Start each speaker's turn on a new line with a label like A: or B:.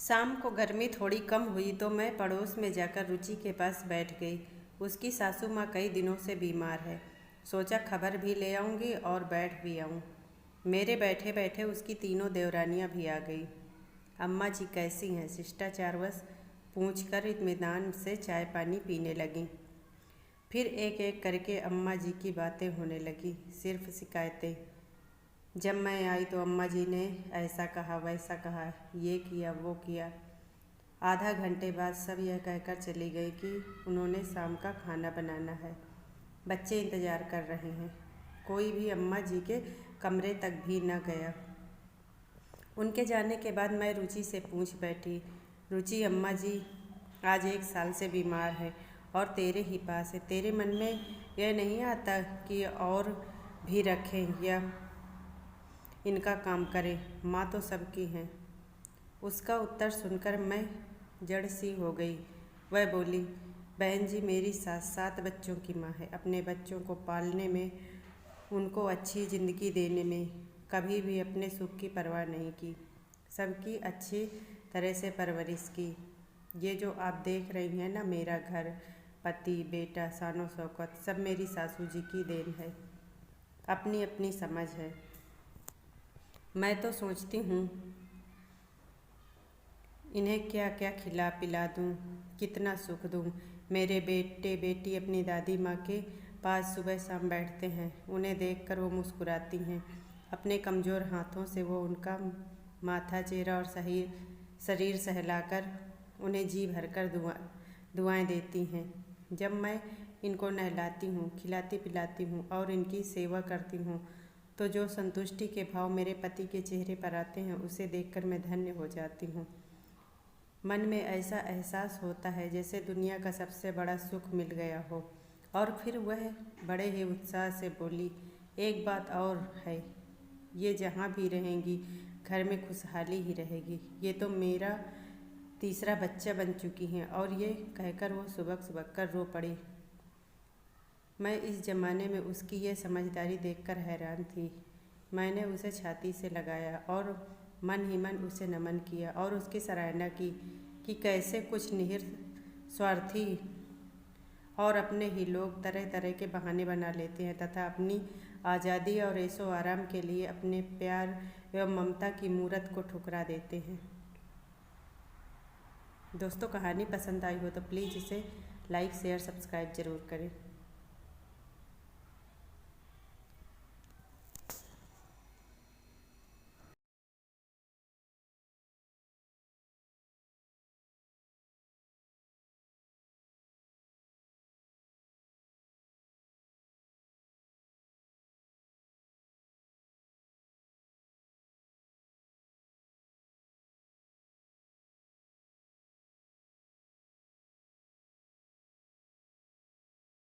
A: शाम को गर्मी थोड़ी कम हुई तो मैं पड़ोस में जाकर रुचि के पास बैठ गई। उसकी सासू माँ कई दिनों से बीमार है। सोचा खबर भी ले आऊँगी और बैठ भी आऊँ। मेरे बैठे बैठे उसकी तीनों देवरानियाँ भी आ गई। अम्मा जी कैसी हैं? शिष्टाचारवश पूछकर इत्मीनान से चाय पानी पीने लगी। फिर एक एक करके अम्मा जी की बातें होने लगी, सिर्फ शिकायतें। जब मैं आई तो अम्मा जी ने ऐसा कहा, वैसा कहा, ये किया, वो किया। आधा घंटे बाद सब यह कहकर चली गई कि उन्होंने शाम का खाना बनाना है, बच्चे इंतज़ार कर रहे हैं। कोई भी अम्मा जी के कमरे तक भी न गया। उनके जाने के बाद मैं रुचि से पूछ बैठी, रुचि अम्मा जी आज 1 साल से बीमार है और तेरे ही पास है। तेरे मन में यह नहीं आता कि और भी रखें या इनका काम करें? माँ तो सबकी हैं। उसका उत्तर सुनकर मैं जड़ सी हो गई। वह बोली, बहन जी मेरी सास 7 बच्चों की माँ है। अपने बच्चों को पालने में, उनको अच्छी ज़िंदगी देने में कभी भी अपने सुख की परवाह नहीं की। सबकी अच्छी तरह से परवरिश की। ये जो आप देख रही हैं ना, मेरा घर, पति, बेटा, शानो शौकत सब मेरी सासू जी की देन है। अपनी अपनी समझ है। मैं तो सोचती हूँ इन्हें क्या क्या खिला पिला दूँ, कितना सुख दूँ। मेरे बेटे बेटी अपनी दादी माँ के पास सुबह शाम बैठते हैं। उन्हें देखकर वो मुस्कुराती हैं। अपने कमज़ोर हाथों से वो उनका माथा, चेहरा और शरीर सहलाकर उन्हें जी भरकर दुआएं देती हैं। जब मैं इनको नहलाती हूँ, खिलाती पिलाती हूँ और इनकी सेवा करती हूँ तो जो संतुष्टि के भाव मेरे पति के चेहरे पर आते हैं, उसे देखकर मैं धन्य हो जाती हूँ। मन में ऐसा एहसास होता है जैसे दुनिया का सबसे बड़ा सुख मिल गया हो। और फिर वह बड़े ही उत्साह से बोली, एक बात और है, ये जहाँ भी रहेंगी घर में खुशहाली ही रहेगी। ये तो मेरा तीसरा बच्चा बन चुकी हैं। और ये कहकर वो सुबक सुबक कर रो पड़ी। मैं इस ज़माने में उसकी यह समझदारी देखकर हैरान थी। मैंने उसे छाती से लगाया और मन ही मन उसे नमन किया और उसकी सराहना की कि कैसे कुछ निहित स्वार्थी और अपने ही लोग तरह तरह के बहाने बना लेते हैं तथा अपनी आज़ादी और ऐशो आराम के लिए अपने प्यार एवं ममता की मूरत को ठुकरा देते हैं। दोस्तों, कहानी पसंद आई हो तो प्लीज़ इसे लाइक, शेयर, सब्सक्राइब ज़रूर करें।